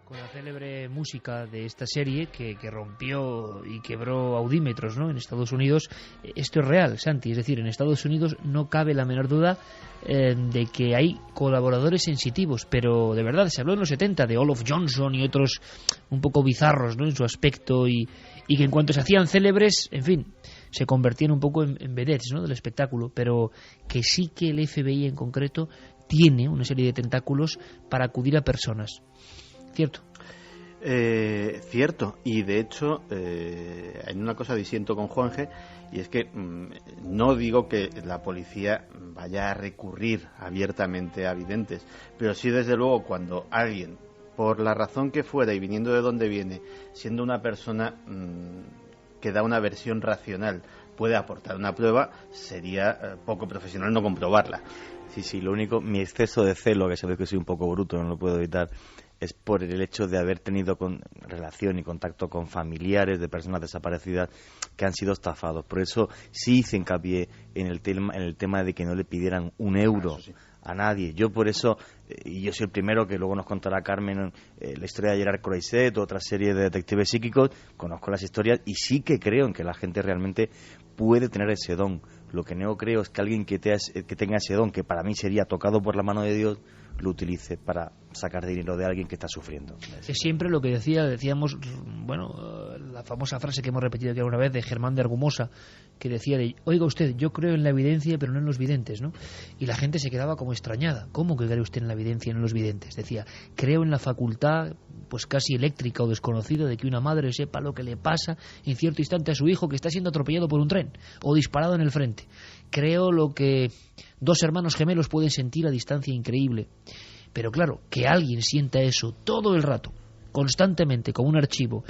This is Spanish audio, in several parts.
Con la célebre música de esta serie que rompió y quebró audímetros, ¿no?, en Estados Unidos. Esto es real, Santi, es decir, en Estados Unidos no cabe la menor duda de que hay colaboradores sensitivos, pero de verdad, se habló en los 70 de Olaf Johnson y otros un poco bizarros, ¿no?, en su aspecto, y que en cuanto se hacían célebres, en fin, se convertían un poco en vedettes, ¿no?, del espectáculo, pero que sí que el FBI en concreto tiene una serie de tentáculos para acudir a personas. ¿Cierto? Cierto, y de hecho en una cosa disiento con Juanje, y es que no digo que la policía vaya a recurrir abiertamente a videntes, pero sí, desde luego, cuando alguien, por la razón que fuera y viniendo de donde viene, siendo una persona que da una versión racional, puede aportar una prueba, sería poco profesional no comprobarla. Sí, lo único, mi exceso de celo, que sabes que soy un poco bruto, no lo puedo evitar, es por el hecho de haber tenido relación y contacto con familiares de personas desaparecidas que han sido estafados. Por eso sí hice hincapié en el tema de que no le pidieran un euro a nadie. Yo por eso, y yo soy el primero, que luego nos contará Carmen la historia de Gerard Croiset, otra serie de detectives psíquicos, conozco las historias y sí que creo en que la gente realmente puede tener ese don. Lo que no creo es que alguien que tenga ese don, que para mí sería tocado por la mano de Dios, lo utilice para sacar dinero de alguien que está sufriendo. Es siempre lo que decíamos, bueno, la famosa frase que hemos repetido aquí alguna vez de Germán de Argumosa, que decía oiga usted, yo creo en la evidencia pero no en los videntes, ¿no? Y la gente se quedaba como extrañada. ¿Cómo que cree usted en la evidencia y no en los videntes? Decía, creo en la facultad, pues casi eléctrica o desconocida, de que una madre sepa lo que le pasa en cierto instante a su hijo que está siendo atropellado por un tren o disparado en el frente. Creo lo que dos hermanos gemelos pueden sentir a distancia increíble. Pero claro, que alguien sienta eso todo el rato, constantemente, como un archivo,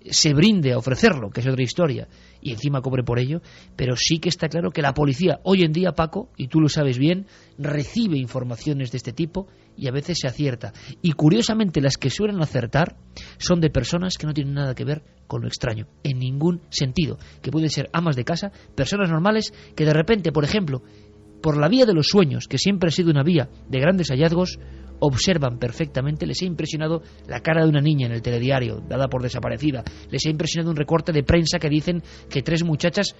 se brinde a ofrecerlo, que es otra historia, y encima cobre por ello, pero sí que está claro que la policía hoy en día, Paco, y tú lo sabes bien, recibe informaciones de este tipo y a veces se acierta. Y curiosamente las que suelen acertar son de personas que no tienen nada que ver con lo extraño, en ningún sentido, que pueden ser amas de casa, personas normales que de repente, por ejemplo, por la vía de los sueños, que siempre ha sido una vía de grandes hallazgos, observan perfectamente. Les ha impresionado la cara de una niña en el telediario, dada por desaparecida. Les ha impresionado un recorte de prensa que dicen que 3 muchachas...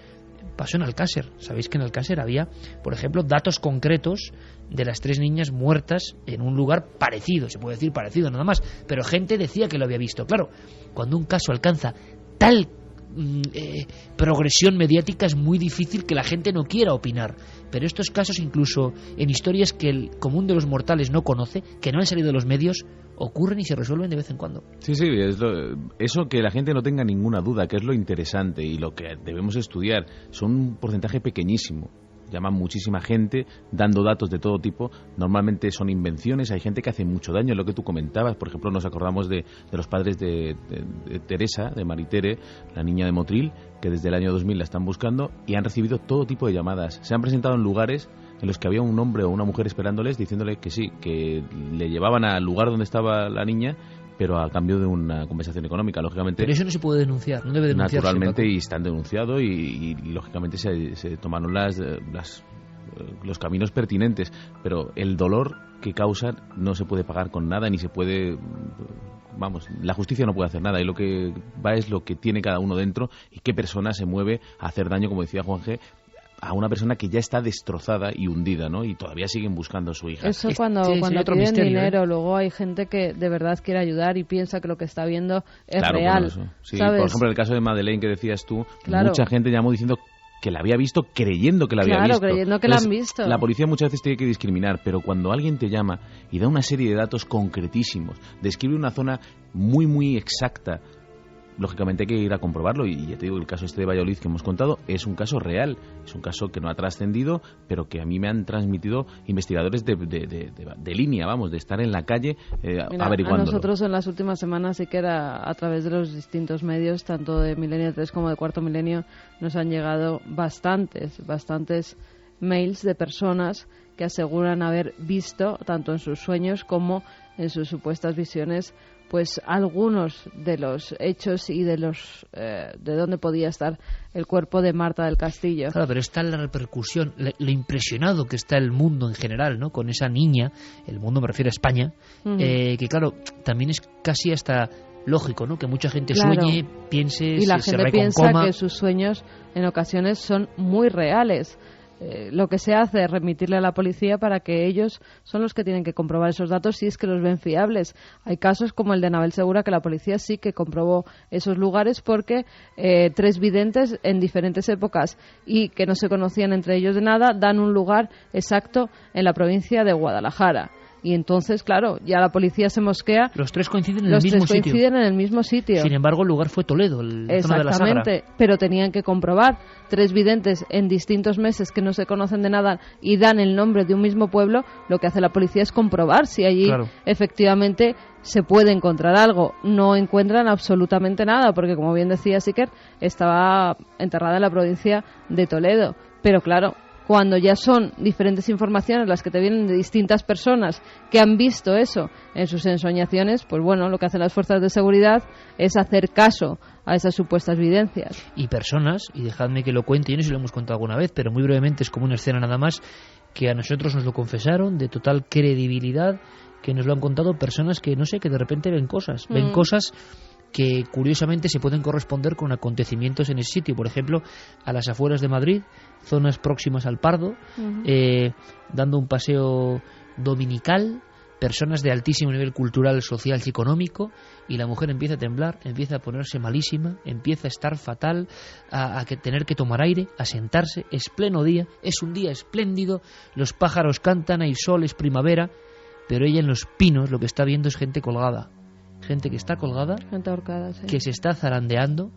Pasó en Alcácer. Sabéis que en Alcácer había, por ejemplo, datos concretos de las 3 niñas muertas en un lugar parecido, se puede decir parecido nada más, pero gente decía que lo había visto. Claro, cuando un caso alcanza tal progresión mediática, es muy difícil que la gente no quiera opinar. Pero estos casos, incluso en historias que el común de los mortales no conoce, que no han salido de los medios, ocurren y se resuelven de vez en cuando. Sí, eso que la gente no tenga ninguna duda, que es lo interesante y lo que debemos estudiar. Son un porcentaje pequeñísimo. Llaman muchísima gente dando datos de todo tipo. Normalmente son invenciones. Hay gente que hace mucho daño, es lo que tú comentabas. Por ejemplo, nos acordamos de los padres de Teresa, de Maritere, la niña de Motril, que desde el año 2000 la están buscando y han recibido todo tipo de llamadas. Se han presentado en lugares en los que había un hombre o una mujer esperándoles, diciéndole que sí, que le llevaban al lugar donde estaba la niña, pero a cambio de una compensación económica, lógicamente. Pero eso no se puede denunciar, no debe denunciarse. Naturalmente, Paco. Y están denunciados y lógicamente se tomaron los caminos pertinentes, pero el dolor que causan no se puede pagar con nada, ni se puede... Vamos, la justicia no puede hacer nada, y lo que va es lo que tiene cada uno dentro y qué persona se mueve a hacer daño, como decía Juanje, a una persona que ya está destrozada y hundida, ¿no? Y todavía siguen buscando a su hija. Eso cuando piden misterio, dinero, luego hay gente que de verdad quiere ayudar y piensa que lo que está viendo es real. Bueno, sí, por ejemplo, en el caso de Madeleine que decías tú, mucha gente llamó diciendo que la había visto creyendo que la había visto. Claro, creyendo que la han visto. La policía muchas veces tiene que discriminar, pero cuando alguien te llama y da una serie de datos concretísimos, describe una zona muy, muy exacta, lógicamente hay que ir a comprobarlo, y ya te digo, el caso este de Valladolid que hemos contado es un caso real, es un caso que no ha trascendido, pero que a mí me han transmitido investigadores de línea, vamos, de estar en la calle averiguándolo. A nosotros en las últimas semanas sí que era a través de los distintos medios, tanto de Milenio 3 como de Cuarto Milenio, nos han llegado bastantes mails de personas que aseguran haber visto, tanto en sus sueños como en sus supuestas visiones, pues algunos de los hechos y de dónde podía estar el cuerpo de Marta del Castillo. Claro, pero está la repercusión, lo impresionado que está el mundo en general, ¿no? Con esa niña, el mundo me refiero a España, que claro, también es casi hasta lógico, ¿no? Que mucha gente sueñe, piense, y la gente piensa que sus sueños en ocasiones son muy reales. Lo que se hace es remitirle a la policía para que ellos son los que tienen que comprobar esos datos si es que los ven fiables. Hay casos como el de Anabel Segura, que la policía sí que comprobó esos lugares porque 3 videntes en diferentes épocas y que no se conocían entre ellos de nada dan un lugar exacto en la provincia de Guadalajara. Y entonces, claro, ya la policía se mosquea. Los 3 coinciden en el mismo sitio. Sin embargo, el lugar fue Toledo, la zona de la Sagra. Exactamente, pero tenían que comprobar 3 videntes en distintos meses que no se conocen de nada y dan el nombre de un mismo pueblo. Lo que hace la policía es comprobar si allí efectivamente se puede encontrar algo. No encuentran absolutamente nada, porque como bien decía Siker, estaba enterrada en la provincia de Toledo. Pero claro, cuando ya son diferentes informaciones las que te vienen de distintas personas que han visto eso en sus ensoñaciones, pues bueno, lo que hacen las fuerzas de seguridad es hacer caso a esas supuestas evidencias. Y personas, y dejadme que lo cuente, yo no sé si lo hemos contado alguna vez, pero muy brevemente, es como una escena nada más, que a nosotros nos lo confesaron, de total credibilidad, que nos lo han contado personas que, no sé, que de repente ven cosas que curiosamente se pueden corresponder con acontecimientos en ese sitio. Por ejemplo, a las afueras de Madrid, zonas próximas al Pardo, dando un paseo dominical, personas de altísimo nivel cultural, social y económico, y la mujer empieza a temblar, empieza a ponerse malísima, empieza a estar fatal, a tener que tomar aire, a sentarse. Es pleno día, es un día espléndido, los pájaros cantan, hay sol, es primavera, pero ella en los pinos lo que está viendo es gente colgada. Gente que está colgada, gente ahorcada, sí, que se está zarandeando,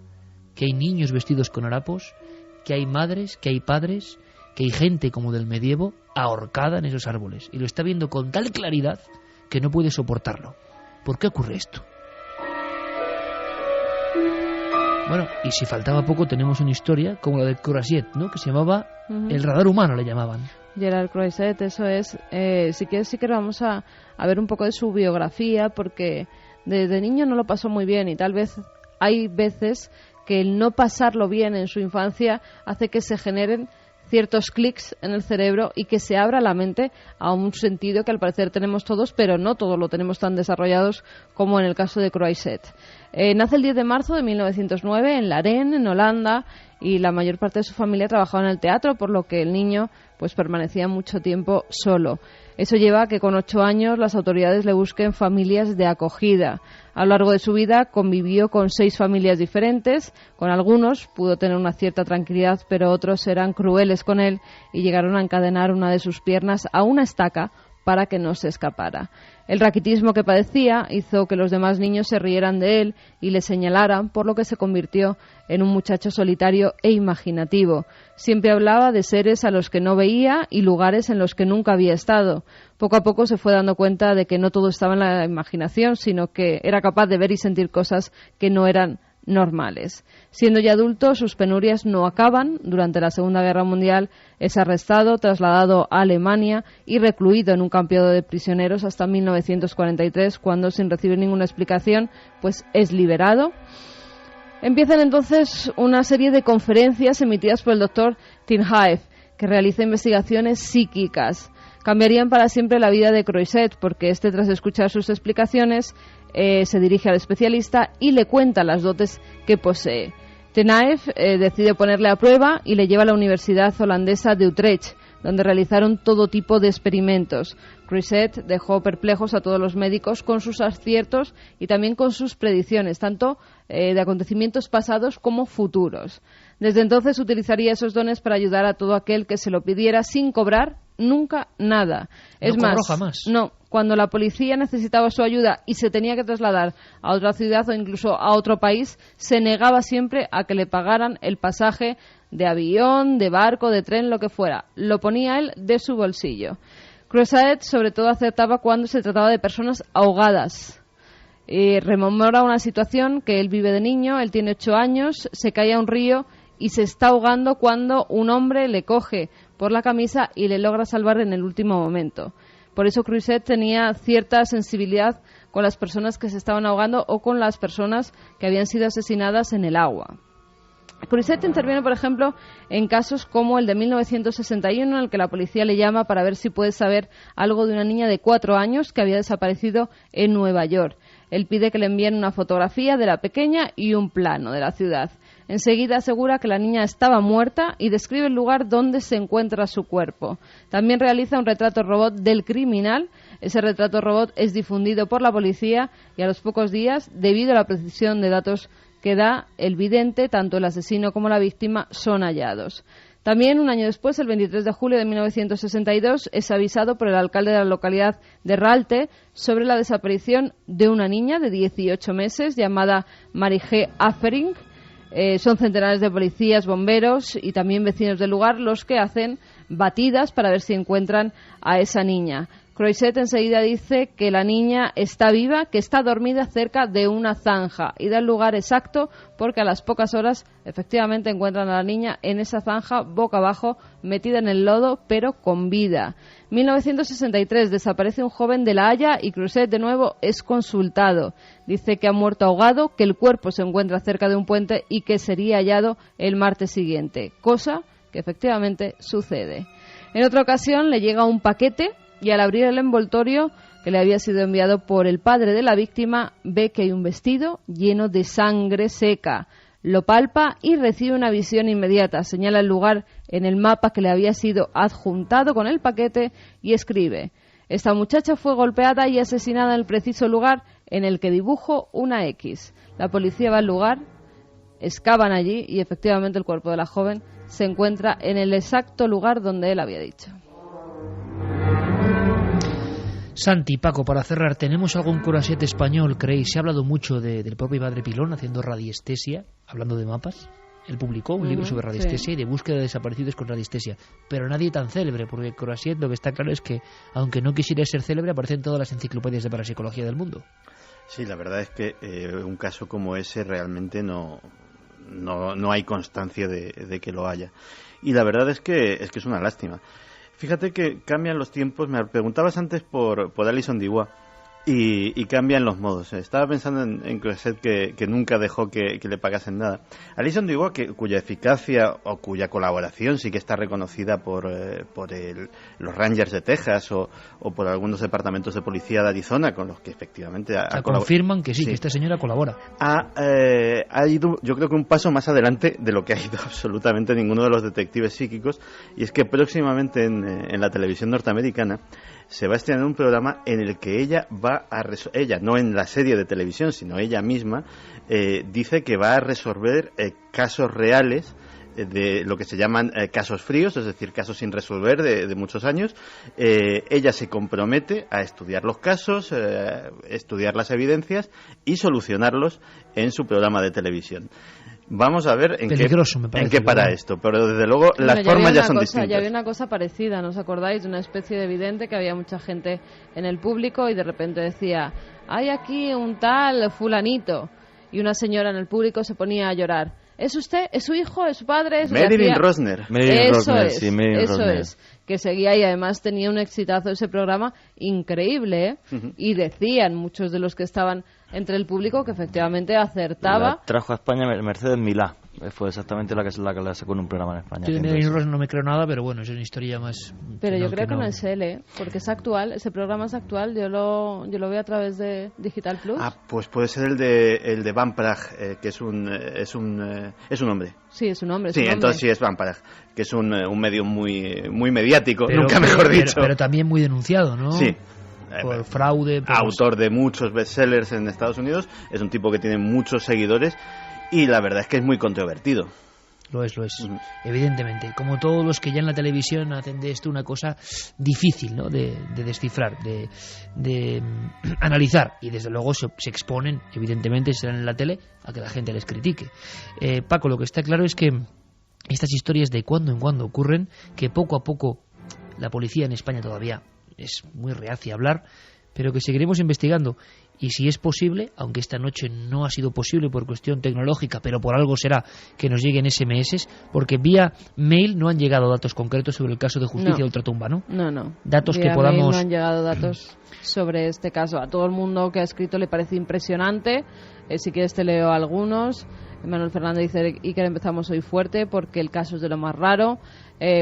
que hay niños vestidos con harapos, que hay madres, que hay padres, que hay gente como del medievo ahorcada en esos árboles. Y lo está viendo con tal claridad que no puede soportarlo. ¿Por qué ocurre esto? Bueno, y si faltaba poco, tenemos una historia como la de Croiset, ¿no? Que se llamaba El radar humano, le llamaban. Gerard Croiset, eso es. Sí que vamos a ver un poco de su biografía, porque desde niño no lo pasó muy bien y tal vez hay veces que el no pasarlo bien en su infancia hace que se generen ciertos clics en el cerebro y que se abra la mente a un sentido que al parecer tenemos todos, pero no todos lo tenemos tan desarrollados como en el caso de Croiset. Nace el 10 de marzo de 1909 en Laren, en Holanda, y la mayor parte de su familia trabajaba en el teatro, por lo que el niño pues permanecía mucho tiempo solo. Eso lleva a que con 8 años las autoridades le busquen familias de acogida. A lo largo de su vida convivió con 6 familias diferentes. Con algunos pudo tener una cierta tranquilidad, pero otros eran crueles con él y llegaron a encadenar una de sus piernas a una estaca para que no se escapara. El raquitismo que padecía hizo que los demás niños se rieran de él y le señalaran, por lo que se convirtió en un muchacho solitario e imaginativo. Siempre hablaba de seres a los que no veía y lugares en los que nunca había estado. Poco a poco se fue dando cuenta de que no todo estaba en la imaginación, sino que era capaz de ver y sentir cosas que no eran normales. Siendo ya adulto, sus penurias no acaban. Durante la Segunda Guerra Mundial es arrestado, trasladado a Alemania y recluido en un campo de prisioneros hasta 1943, cuando, sin recibir ninguna explicación, pues es liberado. Empiezan entonces una serie de conferencias emitidas por el doctor Tinhaeff, que realiza investigaciones psíquicas. Cambiarían para siempre la vida de Croiset, porque este, tras escuchar sus explicaciones, se dirige al especialista y le cuenta las dotes que posee. Tinhaeff decide ponerle a prueba y le lleva a la Universidad holandesa de Utrecht, donde realizaron todo tipo de experimentos. Croiset dejó perplejos a todos los médicos con sus aciertos y también con sus predicciones, tanto de acontecimientos pasados como futuros. Desde entonces utilizaría esos dones para ayudar a todo aquel que se lo pidiera sin cobrar nunca nada. Es más, no, cuando la policía necesitaba su ayuda y se tenía que trasladar a otra ciudad o incluso a otro país, se negaba siempre a que le pagaran el pasaje de avión, de barco, de tren, lo que fuera. Lo ponía él de su bolsillo. Croiset sobre todo acertaba cuando se trataba de personas ahogadas. Rememora una situación que él vive de niño. Él tiene 8 años, se cae a un río y se está ahogando cuando un hombre le coge por la camisa y le logra salvar en el último momento. Por eso Croisset tenía cierta sensibilidad con las personas que se estaban ahogando o con las personas que habían sido asesinadas en el agua. Croisset interviene, por ejemplo, en casos como el de 1961, en el que la policía le llama para ver si puede saber algo de una niña de 4 años que había desaparecido en Nueva York. Él pide que le envíen una fotografía de la pequeña y un plano de la ciudad. Enseguida asegura que la niña estaba muerta y describe el lugar donde se encuentra su cuerpo. También realiza un retrato robot del criminal. Ese retrato robot es difundido por la policía y a los pocos días, debido a la precisión de datos que da el vidente, tanto el asesino como la víctima son hallados. También, un año después, el 23 de julio de 1962, es avisado por el alcalde de la localidad de Raalte sobre la desaparición de una niña de 18 meses llamada Marie-G. Affering. Son centenares de policías, bomberos y también vecinos del lugar los que hacen batidas para ver si encuentran a esa niña. Croisset enseguida dice que la niña está viva, que está dormida cerca de una zanja y da el lugar exacto porque a las pocas horas efectivamente encuentran a la niña en esa zanja boca abajo, metida en el lodo pero con vida. 1963 desaparece un joven de La Haya y Croisset de nuevo es consultado. Dice que ha muerto ahogado, que el cuerpo se encuentra cerca de un puente y que sería hallado el martes siguiente, cosa que efectivamente sucede. En otra ocasión le llega un paquete y al abrir el envoltorio que le había sido enviado por el padre de la víctima, ve que hay un vestido lleno de sangre seca. Lo palpa y recibe una visión inmediata. Señala el lugar en el mapa que le había sido adjuntado con el paquete y escribe: esta muchacha fue golpeada y asesinada en el preciso lugar en el que dibujo una X. La policía va al lugar, excavan allí y efectivamente el cuerpo de la joven se encuentra en el exacto lugar donde él había dicho. Santi, Paco, para cerrar, ¿tenemos algún Croisset español, creéis? Se ha hablado mucho del propio Padre Pilón haciendo radiestesia, hablando de mapas. Él publicó un libro sobre radiestesia y de búsqueda de desaparecidos con radiestesia, pero nadie tan célebre, porque Croisset lo que está claro es que, aunque no quisiera ser célebre, aparece en todas las enciclopedias de parapsicología del mundo. Sí, la verdad es que un caso como ese realmente no hay constancia de que lo haya. Y la verdad es que es una lástima. Fíjate que cambian los tiempos. Me preguntabas antes por Alison Dubois y cambian los modos. Estaba pensando en Croisset que nunca dejó que le pagasen nada. Alison Dubois, cuya eficacia o cuya colaboración sí que está reconocida por los Rangers de Texas o por algunos departamentos de policía de Arizona, con los que efectivamente confirman que sí, que esta señora colabora. Ha ido, yo creo que un paso más adelante de lo que ha ido absolutamente ninguno de los detectives psíquicos, y es que próximamente en la televisión norteamericana se va a estrenar un programa en el que ella no en la serie de televisión, sino ella misma, dice que va a resolver casos reales de lo que se llaman casos fríos, es decir, casos sin resolver de muchos años. Ella se compromete a estudiar los casos, estudiar las evidencias y solucionarlos en su programa de televisión. Vamos a ver en qué para esto, pero desde luego las formas ya son distintas. Ya había una cosa parecida, ¿no os acordáis? De una especie de vidente que había mucha gente en el público y de repente decía: hay aquí un tal fulanito, y una señora en el público se ponía a llorar. ¿Es usted? ¿Es su hijo? ¿Es su padre? Marilyn Rosner. Eso es. Que seguía y además tenía un exitazo ese programa increíble, ¿eh? Uh-huh. Y decían muchos de los que estaban entre el público que efectivamente acertaba. La trajo a España Mercedes Milá. Fue exactamente la que la sacó en un programa en España. Yo de Marilyn Rosner no me creo nada, pero bueno, es una historia más... Pero yo creo que no es él, ¿eh? Porque es actual, ese programa es actual, yo lo veo a través de Digital Plus. Pues puede ser el de Van Praag, que es un hombre. Sí, es un hombre. Sí, entonces sí es Van Praag, que es un medio muy mediático, nunca mejor dicho. Pero también muy denunciado, ¿no? Sí. Por fraude. Autor de muchos bestsellers en Estados Unidos, es un tipo que tiene muchos seguidores y la verdad es que es muy controvertido. Lo es, evidentemente. Como todos los que ya en la televisión hacen de esto una cosa difícil, ¿no? de descifrar, de analizar. Y desde luego se exponen, evidentemente, serán en la tele, a que la gente les critique. Paco, lo que está claro es que estas historias de cuando en cuando ocurren, que poco a poco la policía en España todavía es muy reacia a hablar, pero que seguiremos investigando y si es posible, aunque esta noche no ha sido posible por cuestión tecnológica, pero por algo será que nos lleguen SMS, porque vía mail no han llegado datos concretos sobre el caso de Justicia Ultratumba, ¿no? No. Datos vía que podamos... mail no han llegado datos sobre este caso. A todo el mundo que ha escrito le parece impresionante. Si quieres te leo algunos. Manuel Fernández dice: Iker, empezamos hoy fuerte porque el caso es de lo más raro.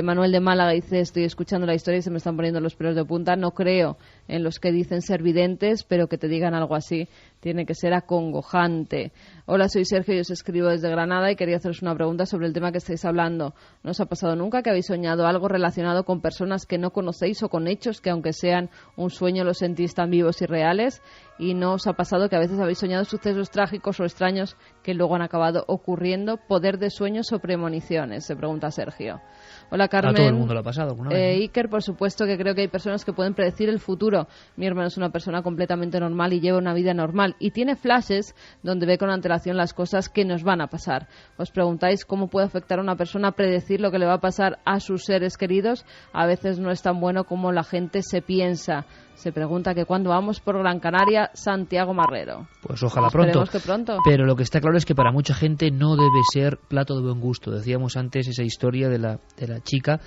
Manuel de Málaga dice: estoy escuchando la historia y se me están poniendo los pelos de punta. No creo en los que dicen ser videntes, pero que te digan algo así tiene que ser acongojante. Hola, soy Sergio y os escribo desde Granada y quería haceros una pregunta sobre el tema que estáis hablando. ¿No os ha pasado nunca que habéis soñado algo relacionado con personas que no conocéis o con hechos que, aunque sean un sueño, los sentís tan vivos y reales? ¿Y no os ha pasado que a veces habéis soñado sucesos trágicos o extraños que luego han acabado ocurriendo? ¿Poder de sueños o premoniciones?, se pregunta Sergio. Hola, Carmen. A todo el mundo le ha pasado alguna vez, ¿no? Iker, por supuesto que creo que hay personas que pueden predecir el futuro. Mi hermano es una persona completamente normal y lleva una vida normal y tiene flashes donde ve con antelación las cosas que nos van a pasar. ¿Os preguntáis cómo puede afectar a una persona predecir lo que le va a pasar a sus seres queridos? A veces no es tan bueno como la gente se piensa. Se pregunta que cuándo vamos por Gran Canaria, Santiago Marrero. Pues ojalá pronto. Esperemos que pronto. Pero lo que está claro es que para mucha gente no debe ser plato de buen gusto. Decíamos antes esa historia de la chica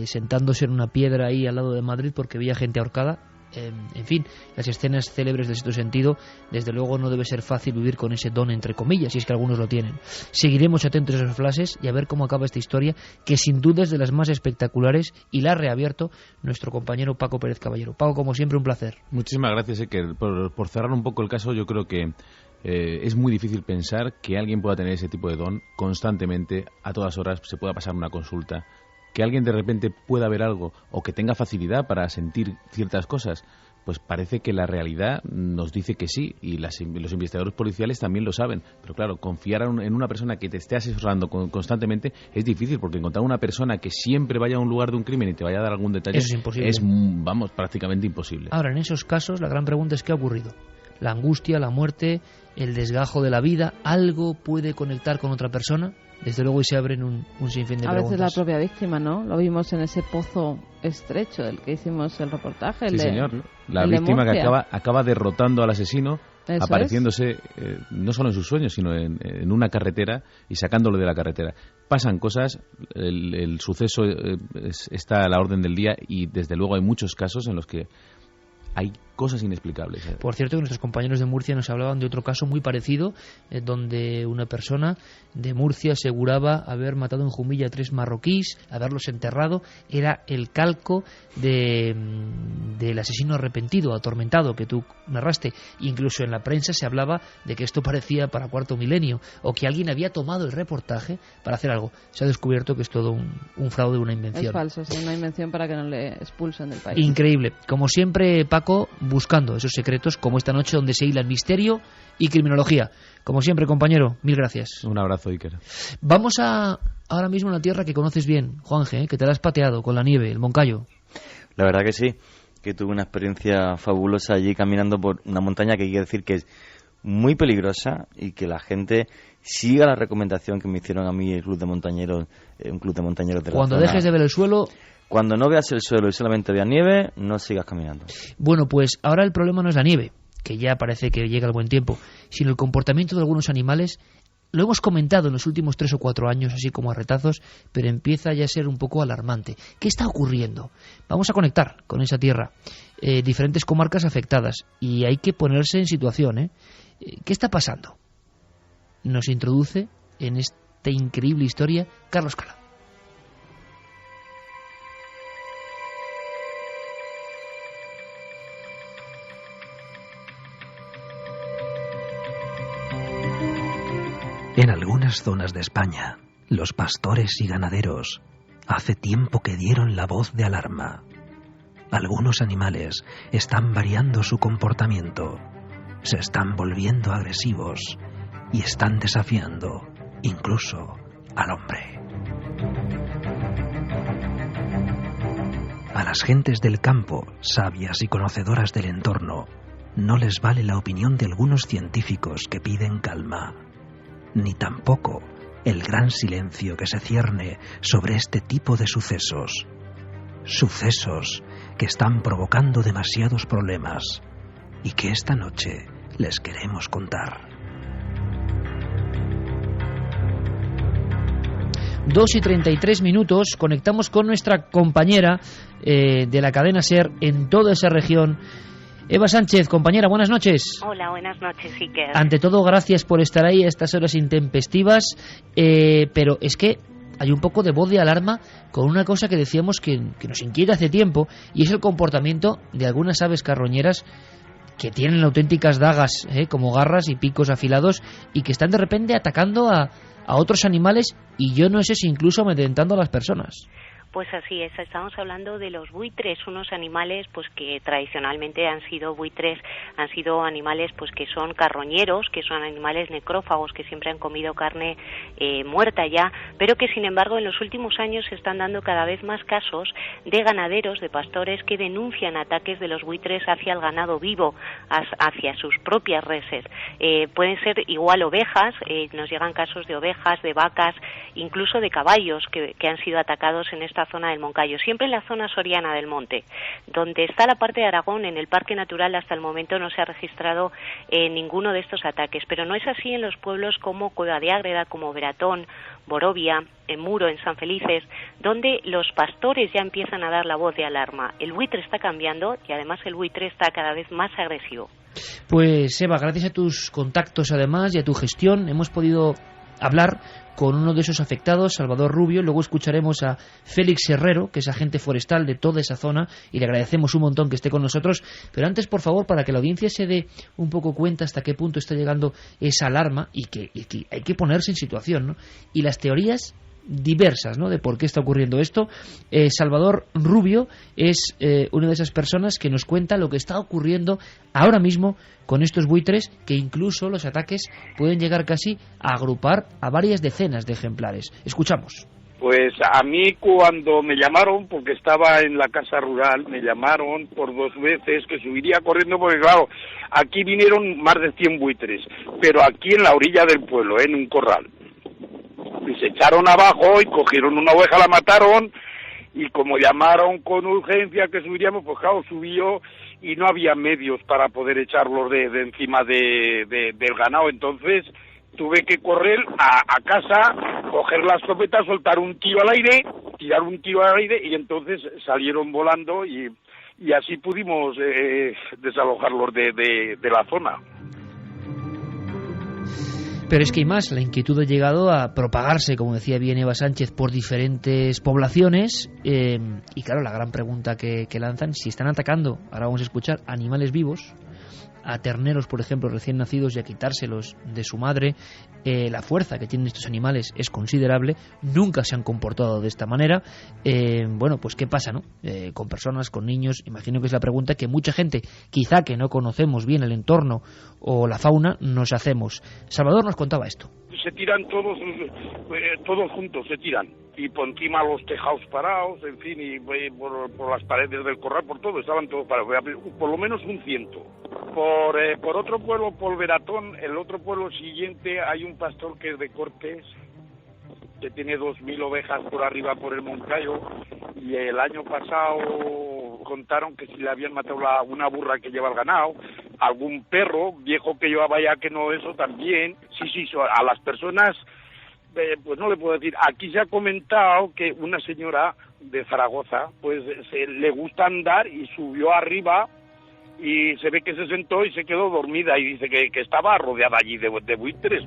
sentándose en una piedra ahí al lado de Madrid porque veía gente ahorcada. En fin, las escenas célebres de este sentido, desde luego no debe ser fácil vivir con ese don, entre comillas, si es que algunos lo tienen. Seguiremos atentos a esos flashes y a ver cómo acaba esta historia, que sin duda es de las más espectaculares, y la ha reabierto nuestro compañero Paco Pérez Caballero. Paco, como siempre, un placer. Muchísimas gracias, Iker. Por cerrar un poco el caso, yo creo que es muy difícil pensar que alguien pueda tener ese tipo de don constantemente, a todas horas, se pueda pasar una consulta, que alguien de repente pueda ver algo o que tenga facilidad para sentir ciertas cosas. Pues parece que la realidad nos dice que sí, y los investigadores policiales también lo saben. Pero claro, confiar en una persona que te esté asesorando constantemente es difícil, porque encontrar una persona que siempre vaya a un lugar de un crimen y te vaya a dar algún detalle es imposible. Es, prácticamente imposible. Ahora, en esos casos, la gran pregunta es: ¿qué ha ocurrido? La angustia, la muerte, el desgajo de la vida, ¿algo puede conectar con otra persona? Desde luego, y se abren un sinfín de preguntas. A veces la propia víctima, ¿no? Lo vimos en ese pozo estrecho del que hicimos el reportaje. Sí, señor. La víctima que acaba derrotando al asesino, eso apareciéndose no solo en sus sueños, sino en una carretera y sacándolo de la carretera. Pasan cosas, el suceso está a la orden del día, y desde luego hay muchos casos en los que hay cosas inexplicables. Por cierto, que nuestros compañeros de Murcia nos hablaban de otro caso muy parecido, donde una persona de Murcia aseguraba haber matado en Jumilla a 3 marroquíes, haberlos enterrado. Era el calco del asesino arrepentido, atormentado, que tú narraste. Incluso en la prensa se hablaba de que esto parecía para Cuarto Milenio, o que alguien había tomado el reportaje para hacer algo. Se ha descubierto que es todo un fraude, una invención. Es falso, es una invención para que no le expulsen del país. Increíble. Como siempre, Paco, buscando esos secretos, como esta noche, donde se hilan misterio y criminología. Como siempre, compañero, mil gracias. Un abrazo, Iker. Vamos ahora mismo a una tierra que conoces bien, Juanje, que te la has pateado con la nieve, el Moncayo. La verdad que sí, que tuve una experiencia fabulosa allí caminando por una montaña que hay que decir que es muy peligrosa, y que la gente siga la recomendación que me hicieron a mí el club de montañeros, un club de montañeros de la Cuando zona. dejes de ver el suelo... Cuando no veas el suelo y solamente veas nieve, no sigas caminando. Bueno, pues ahora el problema no es la nieve, que ya parece que llega el buen tiempo, sino el comportamiento de algunos animales. Lo hemos comentado en los últimos 3 o 4 años, así como a retazos, pero empieza ya a ser un poco alarmante. ¿Qué está ocurriendo? Vamos a conectar con esa tierra, diferentes comarcas afectadas, y hay que ponerse en situación. ¿Qué está pasando? Nos introduce en esta increíble historia Carlos Cala. En algunas zonas de España, los pastores y ganaderos hace tiempo que dieron la voz de alarma. Algunos animales están variando su comportamiento, se están volviendo agresivos y están desafiando incluso al hombre. A las gentes del campo, sabias y conocedoras del entorno, no les vale la opinión de algunos científicos que piden calma, ni tampoco el gran silencio que se cierne sobre este tipo de sucesos. Sucesos que están provocando demasiados problemas y que esta noche les queremos contar. 2:33, conectamos con nuestra compañera de la cadena SER en toda esa región, Eva Sánchez. Compañera, buenas noches. Hola, buenas noches, Iker. Ante todo, gracias por estar ahí a estas horas intempestivas, pero es que hay un poco de voz de alarma con una cosa que decíamos que nos inquieta hace tiempo, y es el comportamiento de algunas aves carroñeras que tienen auténticas dagas, como garras y picos afilados, y que están de repente atacando a otros animales, y yo no sé si incluso amedrentando a las personas. Pues así es, estamos hablando de los buitres, unos animales pues que tradicionalmente han sido buitres, han sido animales pues que son carroñeros, que son animales necrófagos, que siempre han comido carne muerta ya, pero que sin embargo en los últimos años se están dando cada vez más casos de ganaderos, de pastores que denuncian ataques de los buitres hacia el ganado vivo, hacia sus propias reses. Pueden ser igual ovejas, nos llegan casos de ovejas, de vacas, incluso de caballos que han sido atacados en esta zona del Moncayo, siempre en la zona soriana del monte, donde está la parte de Aragón. En el Parque Natural hasta el momento no se ha registrado ninguno de estos ataques, pero no es así en los pueblos como Cueva de Ágreda, como Beratón, Borovia, en Muro, en San Felices, donde los pastores ya empiezan a dar la voz de alarma. El buitre está cambiando y además el buitre está cada vez más agresivo. Pues Eva, gracias a tus contactos además y a tu gestión hemos podido hablar con uno de esos afectados, Salvador Rubio. Luego escucharemos a Félix Herrero, que es agente forestal de toda esa zona, y le agradecemos un montón que esté con nosotros. Pero antes, por favor, para que la audiencia se dé un poco cuenta hasta qué punto está llegando esa alarma, y que hay que ponerse en situación, ¿no? Y las teorías diversas, ¿no?, de por qué está ocurriendo esto. Salvador Rubio es una de esas personas que nos cuenta lo que está ocurriendo ahora mismo con estos buitres, que incluso los ataques pueden llegar casi a agrupar a varias decenas de ejemplares. Escuchamos. Pues a mí cuando me llamaron, porque estaba en la casa rural, me llamaron por 2 veces que subiría corriendo, porque claro, aquí vinieron más de 100 buitres, pero aquí en la orilla del pueblo, en un corral. Y se echaron abajo y cogieron una oveja, la mataron, y como llamaron con urgencia que subiríamos, pues claro, subió y no había medios para poder echarlos de encima del ganado. Entonces tuve que correr a casa, coger la escopeta, soltar un tiro al aire, tirar un tiro al aire, y entonces salieron volando y así pudimos desalojarlos de la zona. Pero es que hay más, la inquietud ha llegado a propagarse, como decía bien Eva Sánchez, por diferentes poblaciones, y claro, la gran pregunta que lanzan, si están atacando, ahora vamos a escuchar, animales vivos, a terneros, por ejemplo, recién nacidos, y a quitárselos de su madre. La fuerza que tienen estos animales es considerable, nunca se han comportado de esta manera. Bueno, pues ¿qué pasa, no? Con personas, con niños. Imagino que es la pregunta que mucha gente, quizá que no conocemos bien el entorno o la fauna, nos hacemos. Salvador nos contaba esto. Se tiran todos juntos, se tiran, y por encima los tejados parados, en fin, y por las paredes del corral, por todo, estaban todos parados, por lo menos un 100. Por otro pueblo, por Beratón, el otro pueblo siguiente, hay un pastor que es de Cortes, que tiene 2.000 ovejas por arriba por el Moncayo, y el año pasado contaron que si le habían matado una burra que lleva el ganado, algún perro viejo que llevaba ya, que no, eso también. Sí, a las personas, pues no le puedo decir. Aquí se ha comentado que una señora de Zaragoza, pues le gusta andar, y subió arriba y se ve que se sentó y se quedó dormida, y dice que estaba rodeada allí de buitres.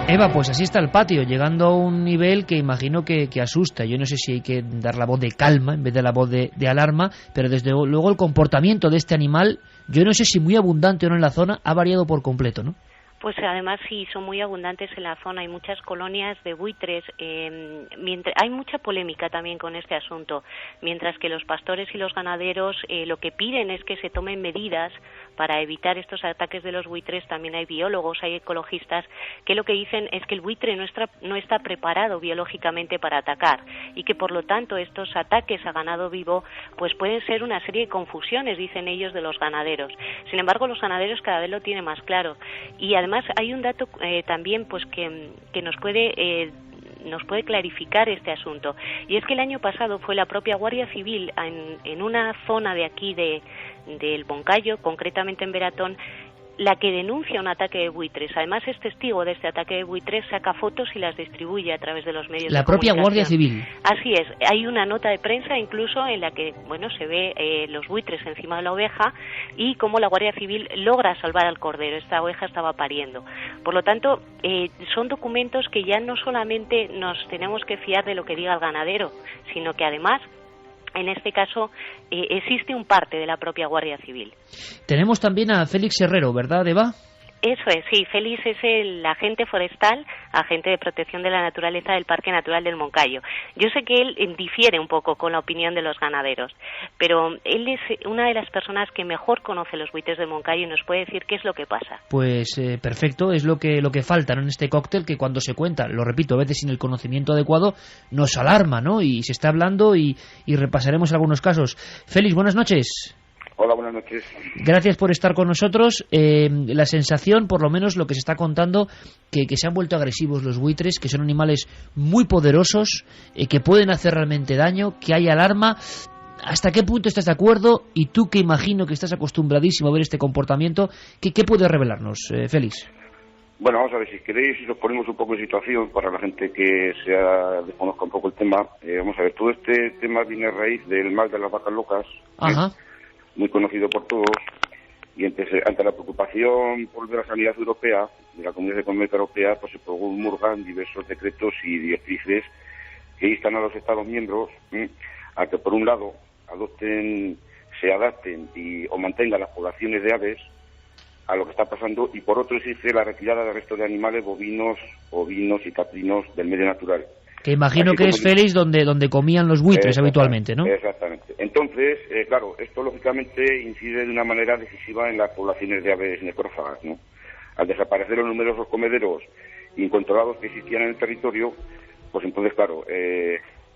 Eva, pues así está el patio, llegando a un nivel que imagino que asusta. Yo no sé si hay que dar la voz de calma en vez de la voz de alarma, pero desde luego el comportamiento de este animal, yo no sé si muy abundante o no en la zona, ha variado por completo, ¿no? Pues además sí, son muy abundantes en la zona, hay muchas colonias de buitres, hay mucha polémica también con este asunto, mientras que los pastores y los ganaderos lo que piden es que se tomen medidas para evitar estos ataques de los buitres. También hay biólogos, hay ecologistas que lo que dicen es que el buitre no está preparado biológicamente para atacar, y que por lo tanto estos ataques a ganado vivo pues pueden ser una serie de confusiones, dicen ellos, de los ganaderos. Sin embargo, los ganaderos cada vez lo tienen más claro, y además hay un dato también pues que nos puede nos puede clarificar este asunto. Y es que el año pasado fue la propia Guardia Civil en una zona de aquí del Moncayo, concretamente en Beratón, la que denuncia un ataque de buitres. Además es testigo de este ataque de buitres, saca fotos y las distribuye a través de los medios de comunicación. La propia Guardia Civil. Así es. Hay una nota de prensa incluso en la que, se ve los buitres encima de la oveja y cómo la Guardia Civil logra salvar al cordero. Esta oveja estaba pariendo. Por lo tanto, son documentos que ya no solamente nos tenemos que fiar de lo que diga el ganadero, sino que además, en este caso, existe un parte de la propia Guardia Civil. Tenemos también a Félix Herrero, ¿verdad, Eva? Eso es, sí. Félix es el agente forestal, agente de protección de la naturaleza del Parque Natural del Moncayo. Yo sé que él difiere un poco con la opinión de los ganaderos, pero él es una de las personas que mejor conoce los buitres del Moncayo y nos puede decir qué es lo que pasa. Pues perfecto, es lo que falta, ¿no?, en este cóctel, que cuando se cuenta, lo repito, a veces sin el conocimiento adecuado, nos alarma, ¿no? Y se está hablando y repasaremos algunos casos. Félix, buenas noches. Hola, buenas noches. Gracias por estar con nosotros. La sensación, por lo menos lo que se está contando, que se han vuelto agresivos los buitres, que son animales muy poderosos, que pueden hacer realmente daño, que hay alarma. ¿Hasta qué punto estás de acuerdo? Y tú, que imagino que estás acostumbradísimo a ver este comportamiento, ¿qué puedes revelarnos, Félix? Bueno, vamos a ver, si queréis, si nos ponemos un poco en situación para la gente que desconozca un poco el tema. Vamos a ver, todo este tema viene a raíz del mal de las vacas locas. Ajá. Muy conocido por todos, y ante la preocupación por la sanidad europea, de la Comunidad Económica Europea, pues se promulgan diversos decretos y directrices que instan a los Estados miembros a que, por un lado, se adapten o mantengan las poblaciones de aves a lo que está pasando, y por otro exige la retirada del resto de animales bovinos y caprinos del medio natural. Que imagino que es, Félix, donde comían los buitres habitualmente, ¿no? Exactamente. Entonces, claro, esto lógicamente incide de una manera decisiva en las poblaciones de aves necrófagas, ¿no? Al desaparecer los numerosos comederos incontrolados que existían en el territorio, pues entonces, claro,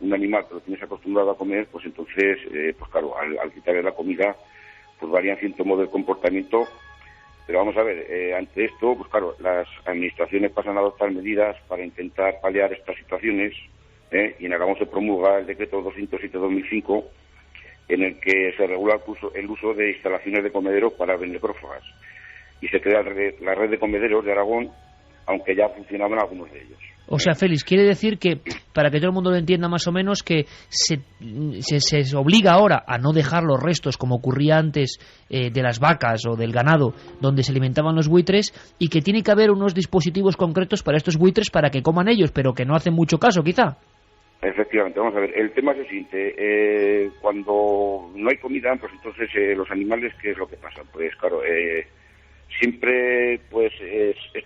un animal que lo tienes acostumbrado a comer, pues entonces, pues claro, al quitarle la comida, pues varían cierto modo el comportamiento. Pero vamos a ver, ante esto, pues claro, las administraciones pasan a adoptar medidas para intentar paliar estas situaciones, y en Aragón se promulga el decreto 207/2005, en el que se regula el uso de instalaciones de comederos para aves necrófagas, y se crea la red de comederos de Aragón, aunque ya funcionaban algunos de ellos. O sea, Félix, quiere decir que, para que todo el mundo lo entienda más o menos, que se obliga ahora a no dejar los restos, como ocurría antes, de las vacas o del ganado, donde se alimentaban los buitres, y que tiene que haber unos dispositivos concretos para estos buitres para que coman ellos, pero que no hacen mucho caso, quizá. Efectivamente, vamos a ver, el tema es el siguiente. Cuando no hay comida, pues entonces los animales, ¿qué es lo que pasa? Pues claro, siempre, pues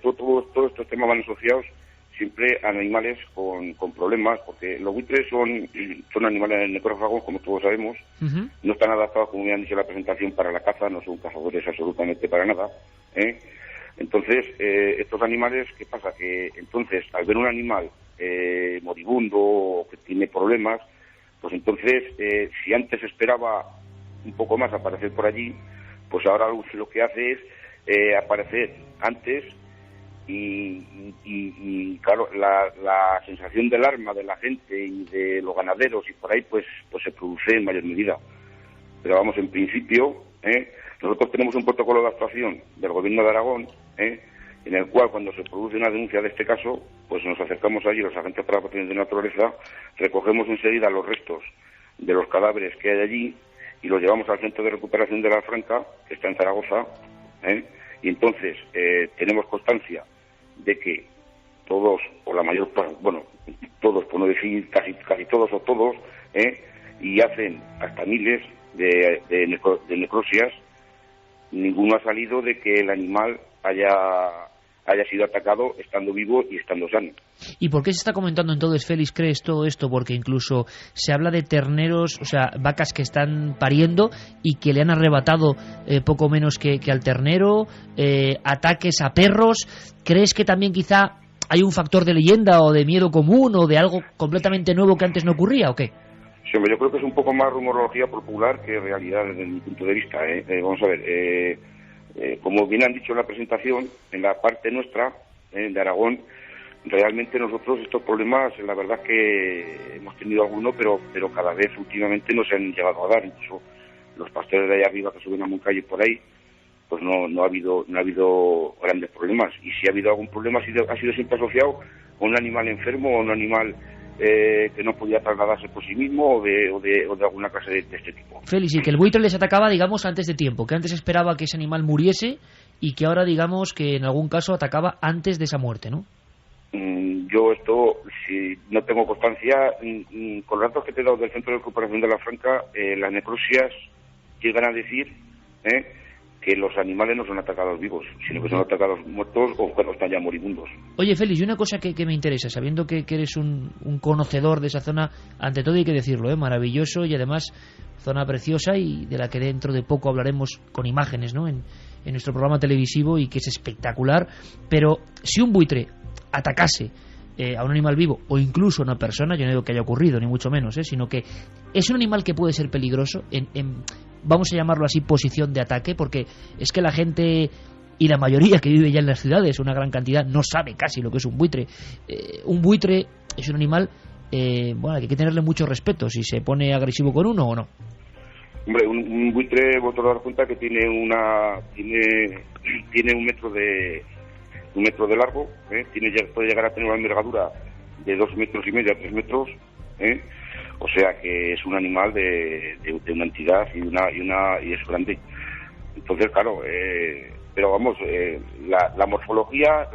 todos estos temas van asociados siempre a animales con problemas, porque los buitres son animales necrófagos, como todos sabemos. Uh-huh. No están adaptados, como me han dicho en la presentación, para la caza, no son cazadores absolutamente para nada, Entonces, estos animales, ¿qué pasa? Que entonces, al ver un animal moribundo o que tiene problemas, pues entonces, si antes esperaba un poco más aparecer por allí, pues ahora lo que hace es aparecer antes. Y claro, la sensación de alarma de la gente y de los ganaderos y por ahí pues se produce en mayor medida. Pero vamos, en principio, nosotros tenemos un protocolo de actuación del Gobierno de Aragón, en el cual, cuando se produce una denuncia de este caso, pues nos acercamos allí, los agentes para la protección de la naturaleza, recogemos enseguida los restos de los cadáveres que hay allí y los llevamos al Centro de Recuperación de la Franca, que está en Zaragoza, y entonces tenemos constancia de que todos, o la mayor parte, bueno, todos, por no decir casi todos o todos, y hacen hasta miles de necrosias, ninguno ha salido de que el animal haya sido atacado estando vivo y estando sano. ¿Y por qué se está comentando entonces, Félix, crees todo esto? Porque incluso se habla de terneros, o sea, vacas que están pariendo y que le han arrebatado poco menos que al ternero, ataques a perros. ¿Crees que también quizá hay un factor de leyenda o de miedo común o de algo completamente nuevo que antes no ocurría o qué? Sí, hombre, yo creo que es un poco más rumorología popular que realidad desde mi punto de vista. Vamos a ver, como bien han dicho en la presentación, en la parte nuestra de Aragón, realmente nosotros estos problemas, la verdad es que hemos tenido algunos, pero cada vez últimamente nos han llegado a dar. Incluso los pastores de allá arriba que suben a Moncayo por ahí, pues no ha habido grandes problemas. Y si ha habido algún problema ha sido siempre asociado con un animal enfermo o un animal que no podía trasladarse por sí mismo o de alguna clase de este tipo. Félix, y que el buitre les atacaba, digamos, antes de tiempo, que antes esperaba que ese animal muriese y que ahora, digamos, que en algún caso atacaba antes de esa muerte, ¿no? Yo esto, si no tengo constancia, con los datos que te he dado del Centro de Recuperación de la Franca, las necropsias llegan a decir que los animales no son atacados vivos, sino que son atacados muertos o cuando están ya moribundos. Oye, Félix, y una cosa que me interesa, sabiendo que eres un conocedor de esa zona, ante todo hay que decirlo, maravilloso y además zona preciosa y de la que dentro de poco hablaremos con imágenes, ¿no?, en nuestro programa televisivo, y que es espectacular. Pero si un buitre atacase a un animal vivo o incluso a una persona, yo no digo que haya ocurrido, ni mucho menos, sino que es un animal que puede ser peligroso en vamos a llamarlo así, posición de ataque, porque es que la gente y la mayoría que vive ya en las ciudades, una gran cantidad, no sabe casi lo que es un buitre. Un buitre es un animal bueno, hay que tenerle mucho respeto, si se pone agresivo con uno o no. Hombre, un buitre, vosotros os das cuenta que tiene un metro de largo, puede llegar a tener una envergadura de 2,5 metros a 3 metros, o sea que es un animal de una entidad y es grande. Entonces, claro, pero vamos, la morfología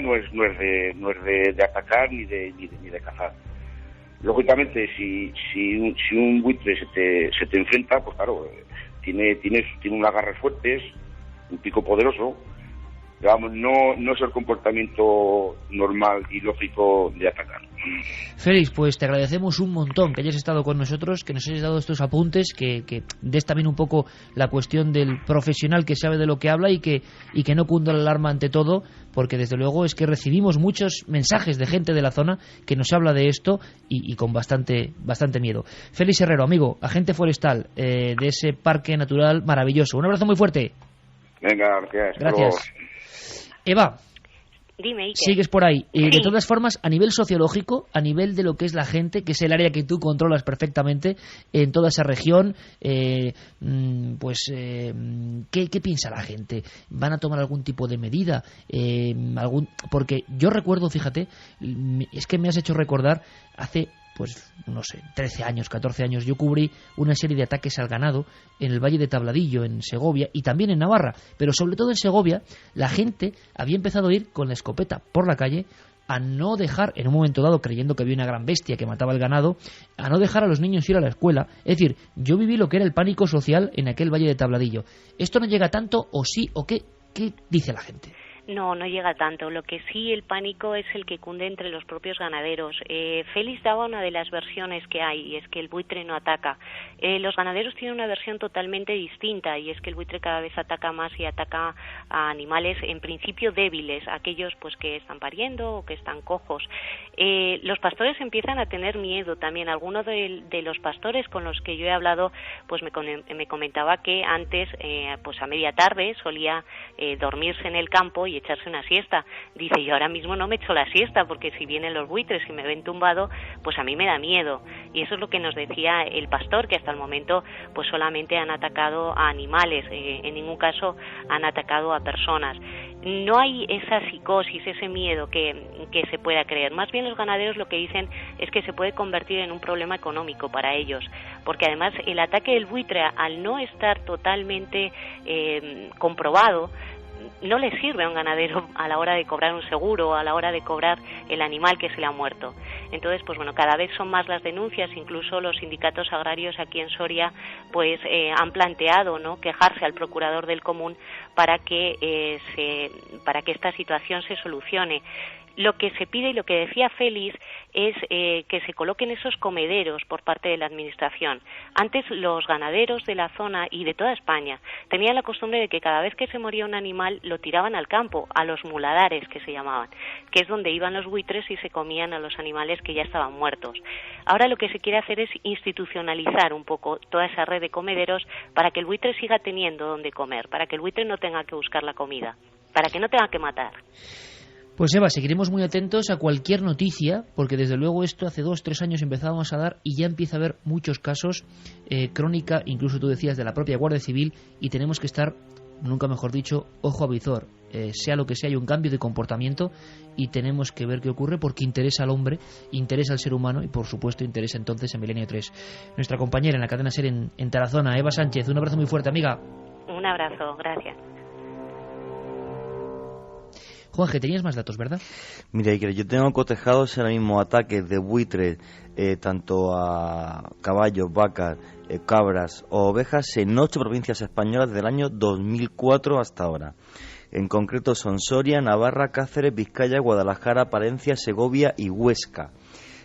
no es de atacar ni de cazar. Lógicamente, si un buitre se te enfrenta, pues claro, tiene unas garras fuertes, un pico poderoso. Digamos, no es el comportamiento normal y lógico de atacar. Félix, pues te agradecemos un montón que hayas estado con nosotros, que nos hayas dado estos apuntes, que des también un poco la cuestión del profesional que sabe de lo que habla y que no cunda la alarma ante todo, porque desde luego es que recibimos muchos mensajes de gente de la zona que nos habla de esto y con bastante miedo. Félix Herrero, amigo, agente forestal de ese parque natural maravilloso. Un abrazo muy fuerte. Venga, gracias. Eva, dime, Iker. sigues por ahí. Sí. De todas formas, a nivel sociológico, a nivel de lo que es la gente, que es el área que tú controlas perfectamente en toda esa región, ¿qué piensa la gente? ¿Van a tomar algún tipo de medida? Porque yo recuerdo, fíjate, es que me has hecho recordar hace... pues no sé, 13 años, 14 años, yo cubrí una serie de ataques al ganado en el Valle de Tabladillo, en Segovia y también en Navarra, pero sobre todo en Segovia la gente había empezado a ir con la escopeta por la calle a no dejar, en un momento dado, creyendo que había una gran bestia que mataba el ganado, a no dejar a los niños ir a la escuela. Es decir, yo viví lo que era el pánico social en aquel Valle de Tabladillo. ¿Esto no llega tanto o sí o qué? ¿Qué dice la gente? No llega tanto. Lo que sí, el pánico es el que cunde entre los propios ganaderos. Félix daba una de las versiones que hay, y es que el buitre no ataca. Los ganaderos tienen una versión totalmente distinta, y es que el buitre cada vez ataca más y ataca a animales en principio débiles, aquellos pues que están pariendo o que están cojos. Los pastores empiezan a tener miedo también. Algunos de los pastores con los que yo he hablado pues me comentaba que antes pues a media tarde solía dormirse en el campo y echarse una siesta. Dice, yo ahora mismo no me echo la siesta porque si vienen los buitres y me ven tumbado, pues a mí me da miedo. Y eso es lo que nos decía el pastor, que hasta el momento pues solamente han atacado a animales, en ningún caso han atacado a personas. No hay esa psicosis, ese miedo que se pueda creer. Más bien los ganaderos lo que dicen es que se puede convertir en un problema económico para ellos, porque además el ataque del buitre, al no estar totalmente comprobado, no le sirve a un ganadero a la hora de cobrar un seguro, a la hora de cobrar el animal que se le ha muerto. Entonces, pues bueno, cada vez son más las denuncias, incluso los sindicatos agrarios aquí en Soria pues han planteado, ¿no?, quejarse al procurador del común para que esta situación se solucione. Lo que se pide y lo que decía Félix es que se coloquen esos comederos por parte de la administración. Antes los ganaderos de la zona y de toda España tenían la costumbre de que cada vez que se moría un animal lo tiraban al campo, a los muladares que se llamaban, que es donde iban los buitres y se comían a los animales que ya estaban muertos. Ahora lo que se quiere hacer es institucionalizar un poco toda esa red de comederos para que el buitre siga teniendo donde comer, para que el buitre no tenga que buscar la comida, para que no tenga que matar. Pues Eva, seguiremos muy atentos a cualquier noticia, porque desde luego esto hace 2-3 años empezábamos a dar y ya empieza a haber muchos casos, crónica, incluso tú decías, de la propia Guardia Civil, y tenemos que estar, nunca mejor dicho, ojo a visor. Sea lo que sea, hay un cambio de comportamiento y tenemos que ver qué ocurre porque interesa al hombre, interesa al ser humano y por supuesto interesa entonces en Milenio 3. Nuestra compañera en la cadena SER en Tarazona, Eva Sánchez, un abrazo muy fuerte, amiga. Un abrazo, gracias. Juanje, tenías más datos, ¿verdad? Mira, Iker, yo tengo cotejados ahora mismo ataques de buitres tanto a caballos, vacas, cabras o ovejas en 8 provincias españolas desde el año 2004 hasta ahora. En concreto son Soria, Navarra, Cáceres, Vizcaya, Guadalajara, Palencia, Segovia y Huesca.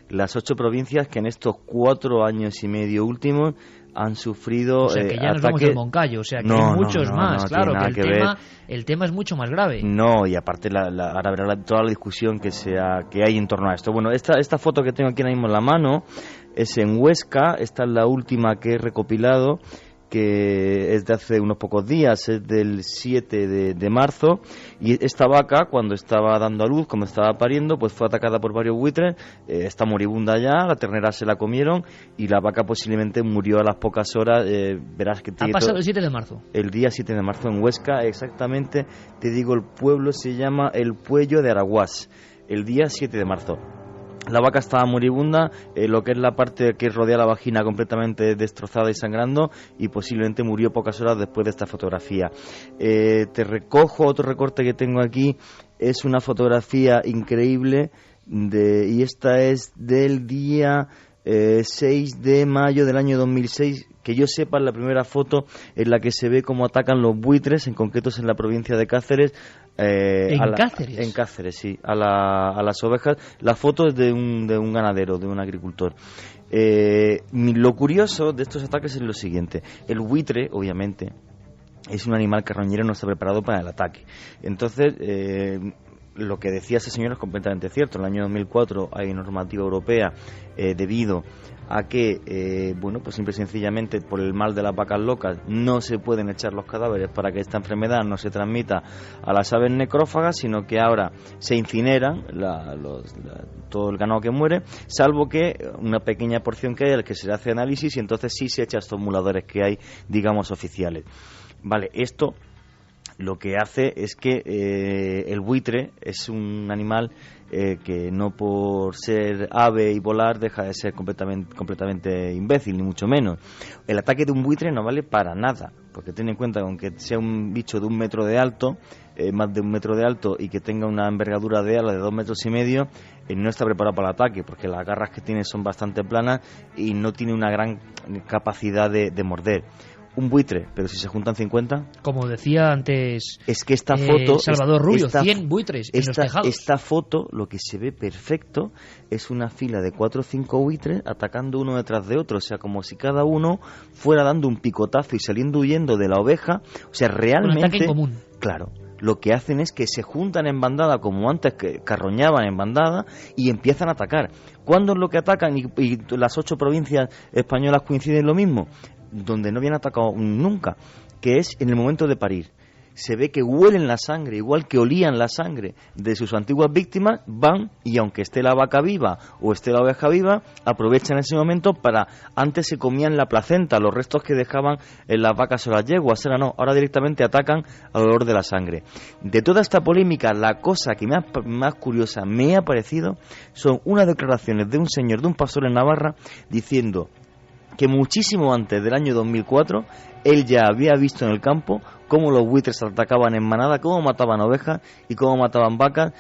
Las 8 provincias que en estos 4 años y medio últimos han sufrido o sea, que ya nos vamos del Moncayo, o sea, que hay muchos más, claro, que el tema es mucho más grave. No, y aparte ahora verá toda la discusión que hay en torno a esto. Bueno, esta foto que tengo aquí ahora mismo en la mano es en Huesca, esta es la última que he recopilado, que es de hace unos pocos días, es del 7 de marzo, y esta vaca, cuando estaba dando a luz, cuando estaba pariendo, pues fue atacada por varios buitres, está moribunda ya, la ternera se la comieron, y la vaca posiblemente murió a las pocas horas, verás que... Ha pasado el 7 de marzo. El día 7 de marzo en Huesca, exactamente, te digo, el pueblo se llama El Puello de Araguás, el día 7 de marzo. La vaca estaba moribunda, lo que es la parte que rodea la vagina completamente destrozada y sangrando, y posiblemente murió pocas horas después de esta fotografía. Te recojo otro recorte que tengo aquí, es una fotografía increíble, y esta es del día 6 de mayo del año 2006, que yo sepa es la primera foto en la que se ve cómo atacan los buitres, en concreto en la provincia de Cáceres. ¿Cáceres? En Cáceres, sí, a las ovejas. La foto es de un ganadero, de un agricultor. Lo curioso de estos ataques es lo siguiente: el buitre, obviamente, es un animal carroñero, no está preparado para el ataque. Entonces, lo que decía ese señor es completamente cierto. En el año 2004 hay normativa europea debido a que, pues simple y sencillamente por el mal de las vacas locas no se pueden echar los cadáveres para que esta enfermedad no se transmita a las aves necrófagas, sino que ahora se incineran todo el ganado que muere, salvo que una pequeña porción que hay al que se le hace análisis y entonces sí se echa estos muladores que hay, digamos, oficiales. Vale, esto lo que hace es que el buitre es un animal que no por ser ave y volar deja de ser completamente imbécil, ni mucho menos. El ataque de un buitre no vale para nada, porque ten en cuenta que aunque sea un bicho de 1 metro de alto, más de 1 metro de alto, y que tenga una envergadura de ala de 2,5 metros, no está preparado para el ataque, porque las garras que tiene son bastante planas y no tiene una gran capacidad de morder. Un buitre, pero si se juntan 50... Como decía antes, es que esta foto, Salvador Rubio, 100 buitres en los tejados. Esta foto, lo que se ve perfecto, es una fila de 4 o 5 buitres atacando uno detrás de otro, o sea, como si cada uno fuera dando un picotazo y saliendo huyendo de la oveja, o sea, realmente... Un ataque en común. Claro, lo que hacen es que se juntan en bandada, como antes que carroñaban en bandada, y empiezan a atacar. ¿Cuándo es lo que atacan? Y las 8 provincias españolas coinciden lo mismo, donde no habían atacado nunca, que es en el momento de parir. Se ve que huelen la sangre, igual que olían la sangre de sus antiguas víctimas, van y aunque esté la vaca viva o esté la oveja viva, aprovechan ese momento para... Antes se comían la placenta, los restos que dejaban en las vacas o las yeguas, ahora directamente atacan al olor de la sangre. De toda esta polémica, la cosa que más curiosa me ha parecido son unas declaraciones de un señor, de un pastor en Navarra, diciendo que muchísimo antes del año 2004 él ya había visto en el campo cómo los buitres atacaban en manada, cómo mataban ovejas y cómo mataban vacas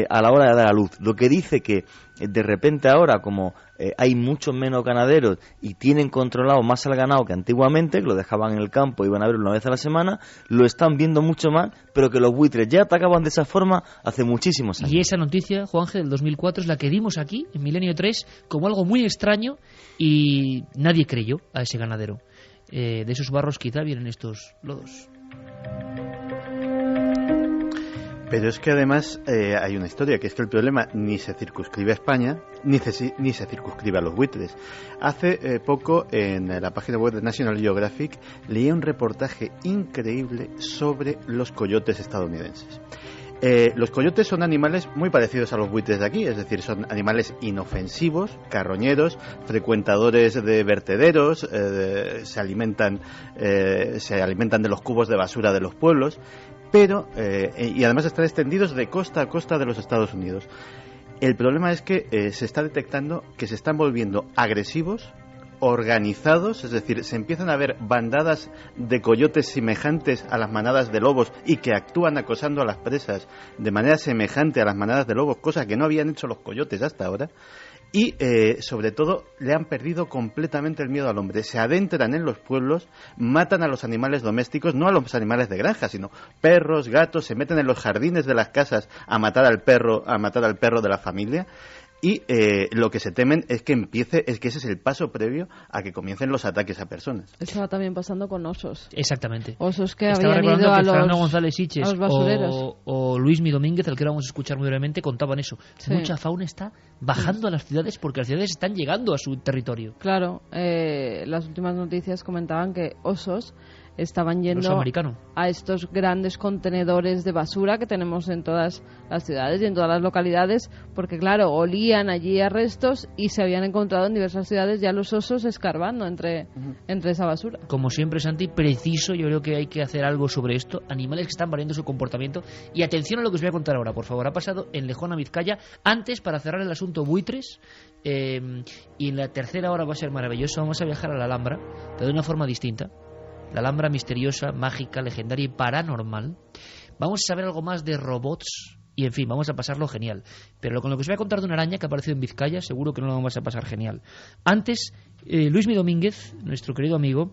a la hora de dar a luz. Lo que dice que de repente ahora, como hay muchos menos ganaderos y tienen controlado más al ganado que antiguamente, que lo dejaban en el campo y iban a ver una vez a la semana, lo están viendo mucho más, pero que los buitres ya atacaban de esa forma hace muchísimos años. Y esa noticia, Juanje, del 2004 es la que dimos aquí, en Milenio 3, como algo muy extraño y nadie creyó a ese ganadero. De esos barros quizá vienen estos lodos. Pero es que además hay una historia, que es que el problema ni se circunscribe a España, ni se circunscribe a los buitres. Hace poco, en la página web de National Geographic, leí un reportaje increíble sobre los coyotes estadounidenses. Los coyotes son animales muy parecidos a los buitres de aquí, es decir, son animales inofensivos, carroñeros, frecuentadores de vertederos, se alimentan de los cubos de basura de los pueblos, pero y además están extendidos de costa a costa de los Estados Unidos. El problema es que se está detectando que se están volviendo agresivos, organizados, es decir, se empiezan a ver bandadas de coyotes semejantes a las manadas de lobos y que actúan acosando a las presas de manera semejante a las manadas de lobos, cosa que no habían hecho los coyotes hasta ahora. Y sobre todo le han perdido completamente el miedo al hombre, se adentran en los pueblos, matan a los animales domésticos, no a los animales de granja, sino perros, gatos, se meten en los jardines de las casas a matar al perro de la familia. Y lo que se temen es que ese es el paso previo a que comiencen los ataques a personas. Eso va también pasando con osos. Exactamente. Osos que Estaba habían ido a Fernando los, González Siches a los basureros. o Luismi Domínguez, al que ahora vamos a escuchar muy brevemente, contaban eso. Sí. Mucha fauna está bajando a las ciudades porque las ciudades están llegando a su territorio. Claro, las últimas noticias comentaban que osos estaban yendo a estos grandes contenedores de basura que tenemos en todas las ciudades y en todas las localidades, porque claro, olían allí a restos y se habían encontrado en diversas ciudades ya los osos escarbando entre esa basura. Como siempre, Santi, preciso, yo creo que hay que hacer algo sobre esto. Animales que están variando su comportamiento. Y atención a lo que os voy a contar ahora, por favor. Ha pasado en Lejona, Vizcaya. Antes, para cerrar el asunto buitres, y en la tercera hora va a ser maravilloso, vamos a viajar a la Alhambra, pero de una forma distinta. La Alhambra misteriosa, mágica, legendaria y paranormal. Vamos a saber algo más de robots y, en fin, vamos a pasarlo genial. Pero con lo que os voy a contar de una araña que ha aparecido en Vizcaya, seguro que no lo vamos a pasar genial. Antes, Luismi Domínguez, nuestro querido amigo,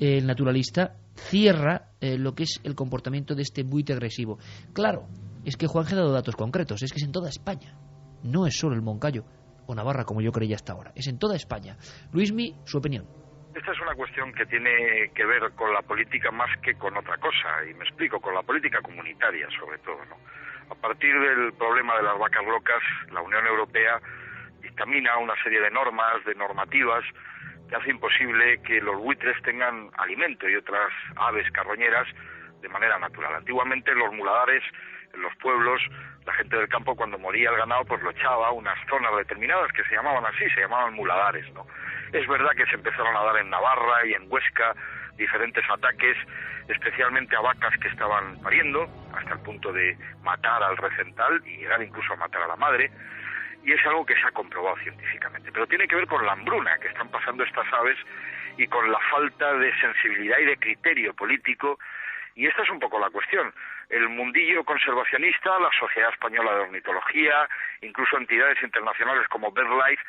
el naturalista, cierra lo que es el comportamiento de este buitre agresivo. Claro, es que Juanje ha dado datos concretos, es que es en toda España. No es solo el Moncayo o Navarra, como yo creía hasta ahora. Es en toda España. Luismi, su opinión. Esta es una cuestión que tiene que ver con la política más que con otra cosa, y me explico, con la política comunitaria sobre todo, ¿no? A partir del problema de las vacas locas, la Unión Europea dictamina una serie de normas, de normativas, que hace imposible que los buitres tengan alimento y otras aves carroñeras de manera natural. Antiguamente los muladares en los pueblos, la gente del campo cuando moría el ganado pues lo echaba a unas zonas determinadas que se llamaban así, se llamaban muladares, ¿no? Es verdad que se empezaron a dar en Navarra y en Huesca diferentes ataques, especialmente a vacas que estaban pariendo, hasta el punto de matar al recental y llegar incluso a matar a la madre, y es algo que se ha comprobado científicamente. Pero tiene que ver con la hambruna que están pasando estas aves y con la falta de sensibilidad y de criterio político, y esta es un poco la cuestión. El mundillo conservacionista, la Sociedad Española de Ornitología, incluso entidades internacionales como BirdLife,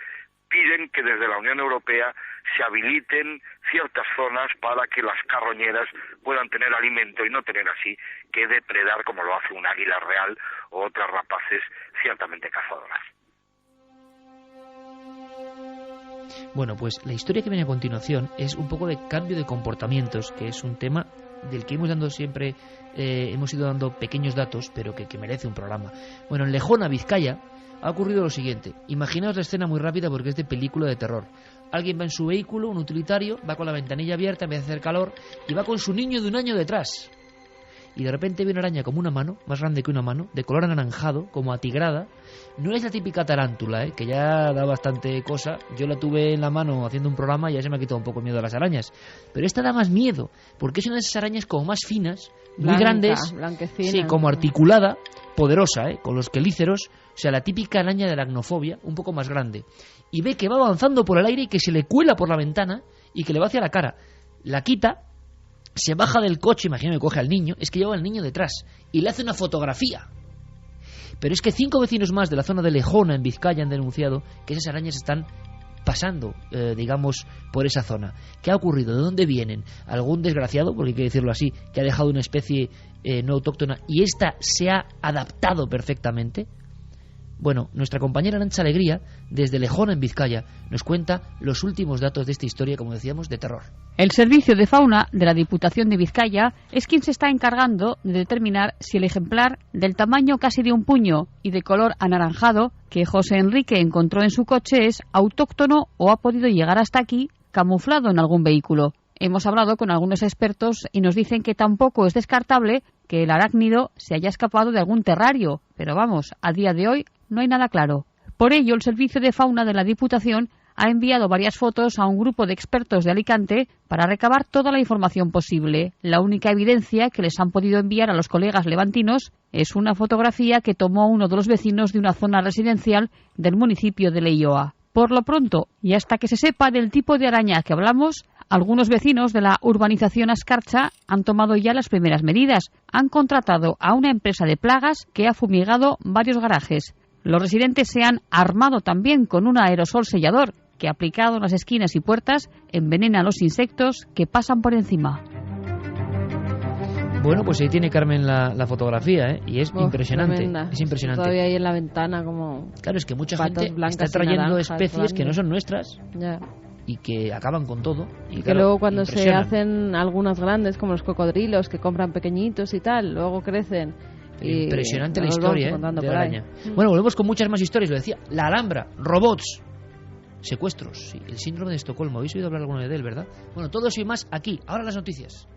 piden que desde la Unión Europea se habiliten ciertas zonas para que las carroñeras puedan tener alimento y no tener así que depredar como lo hace un águila real o otras rapaces ciertamente cazadoras. Bueno, pues la historia que viene a continuación es un poco de cambio de comportamientos, que es un tema del que hemos ido dando pequeños datos, pero que merece un programa. Bueno, en Lejona, Vizcaya, ha ocurrido lo siguiente. Imaginaos la escena muy rápida porque es de película de terror. Alguien va en su vehículo, un utilitario, va con la ventanilla abierta, empieza a hacer calor y va con su niño de 1 año detrás. Y de repente ve una araña como una mano, más grande que una mano, de color anaranjado, como atigrada. No es la típica tarántula, que ya da bastante cosa. Yo la tuve en la mano haciendo un programa y ya se me ha quitado un poco miedo a las arañas. Pero esta da más miedo, porque es una de esas arañas como más finas, muy grandes, sí, como articulada, poderosa, con los quelíceros, o sea, la típica araña de la aracnofobia, un poco más grande. Y ve que va avanzando por el aire y que se le cuela por la ventana y que le va hacia la cara. La quita, se baja del coche, imagino que coge al niño, es que lleva al niño detrás y le hace una fotografía. Pero es que 5 vecinos más de la zona de Lejona, en Vizcaya, han denunciado que esas arañas están pasando, digamos, por esa zona. ¿Qué ha ocurrido? ¿De dónde vienen? ¿Algún desgraciado, porque hay que decirlo así, que ha dejado una especie no autóctona y esta se ha adaptado perfectamente? Bueno, nuestra compañera Arancha Alegría, desde Lejona, en Vizcaya, nos cuenta los últimos datos de esta historia, como decíamos, de terror. El Servicio de Fauna de la Diputación de Vizcaya es quien se está encargando de determinar si el ejemplar del tamaño casi de un puño y de color anaranjado que José Enrique encontró en su coche es autóctono o ha podido llegar hasta aquí camuflado en algún vehículo. hemos hablado con algunos expertos y nos dicen que tampoco es descartable que el arácnido se haya escapado de algún terrario, pero vamos, a día de hoy no hay nada claro. Por ello, el Servicio de Fauna de la Diputación ha enviado varias fotos a un grupo de expertos de Alicante para recabar toda la información posible. La única evidencia que les han podido enviar a los colegas levantinos es una fotografía que tomó uno de los vecinos de una zona residencial del municipio de Leioa. Por lo pronto, y hasta que se sepa del tipo de araña que hablamos, algunos vecinos de la urbanización Ascarcha han tomado ya las primeras medidas. Han contratado a una empresa de plagas que ha fumigado varios garajes. Los residentes se han armado también con un aerosol sellador que, aplicado en las esquinas y puertas, envenena a los insectos que pasan por encima. Bueno, pues ahí tiene Carmen la fotografía, ¿eh? Y es impresionante. Tremenda. Es impresionante. Todavía ahí en la ventana como... Claro, es que mucha patas gente blancas está y trayendo naranjas, especies que no blancas. son nuestras Ya. y que acaban con todo. Y Que claro, luego cuando se impresionan. hacen algunas grandes, como los cocodrilos, que compran pequeñitos y tal, luego crecen. Y Impresionante la nos historia, vamos contando de por ahí. araña. Bueno, volvemos con muchas más historias, lo decía. La Alhambra, robots, secuestros, sí, el síndrome de Estocolmo. ¿Habéis oído hablar alguna vez de él, verdad? Bueno, todo eso y más aquí. Ahora las noticias.